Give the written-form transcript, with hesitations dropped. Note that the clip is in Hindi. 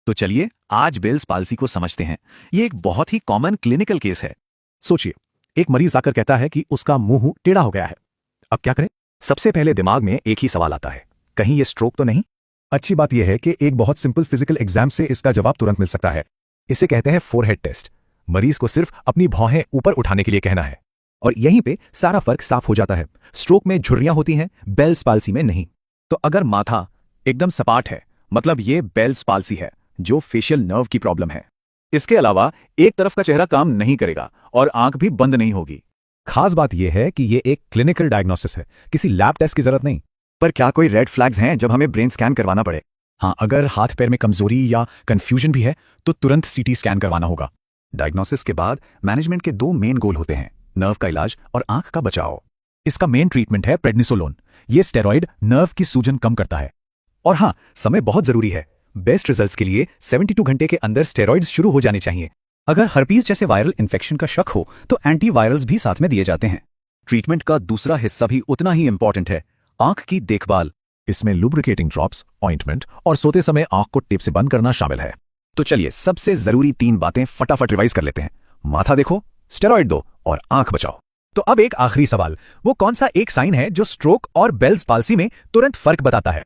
तो चलिए आज बेल्स पाल्सी को समझते हैं। ये एक बहुत ही कॉमन क्लिनिकल केस है। सोचिए, एक मरीज आकर कहता है कि उसका मुंह टेढ़ा हो गया है। अब क्या करें? सबसे पहले दिमाग में एक ही सवाल आता है, कहीं ये स्ट्रोक तो नहीं? अच्छी बात यह है कि एक बहुत सिंपल फिजिकल एग्जाम से इसका जवाब तुरंत मिल सकता है। इसे कहते हैं फोरहेड टेस्ट। मरीज को सिर्फ अपनी भौहें ऊपर उठाने के लिए कहना है और यहीं पे सारा फर्क साफ हो जाता है। स्ट्रोक में झुर्रियां होती हैं, बेल्स पाल्सी में नहीं। तो अगर माथा एकदम सपाट है, मतलब ये बेल्स पाल्सी है, जो फेशियल नर्व की प्रॉब्लम है। इसके अलावा एक तरफ का चेहरा काम नहीं करेगा और आंख भी बंद नहीं होगी। खास बात यह है कि ये एक क्लिनिकल डायग्नोसिस है, किसी लैब टेस्ट की जरूरत नहीं। पर क्या कोई रेड फ्लैग्स हैं जब हमें ब्रेन स्कैन करवाना पड़े? हाँ, अगर हाथ पैर में कमजोरी या कंफ्यूजन भी है तो तुरंत सीटी स्कैन करवाना होगा। डायग्नोसिस के बाद मैनेजमेंट के दो मेन गोल होते हैं, नर्व का इलाज और आंख का बचाव। इसका मेन ट्रीटमेंट है प्रेडनिसोलोन। ये स्टेरॉइड नर्व की सूजन कम करता है। और हाँ, समय बहुत जरूरी है। बेस्ट रिजल्ट्स के लिए 72 घंटे के अंदर स्टेरॉइड्स शुरू हो जाने चाहिए। अगर हर्पीज जैसे वायरल इन्फेक्शन का शक हो तो एंटीवायरल्स भी साथ में दिए जाते हैं। ट्रीटमेंट का दूसरा हिस्सा भी उतना ही इंपॉर्टेंट है, आंख की देखभाल। इसमें लुब्रिकेटिंग ड्रॉप्स, ऑइंटमेंट और सोते समय आंख को टेप से बंद करना शामिल है। तो चलिए सबसे जरूरी 3 बातें फटाफट रिवाइज कर लेते हैं। माथा देखो, स्टेरॉइड दो और आंख बचाओ। तो अब एक आखिरी सवाल, वो कौन सा एक साइन है जो स्ट्रोक और बेल्स पाल्सी में तुरंत फर्क बताता है?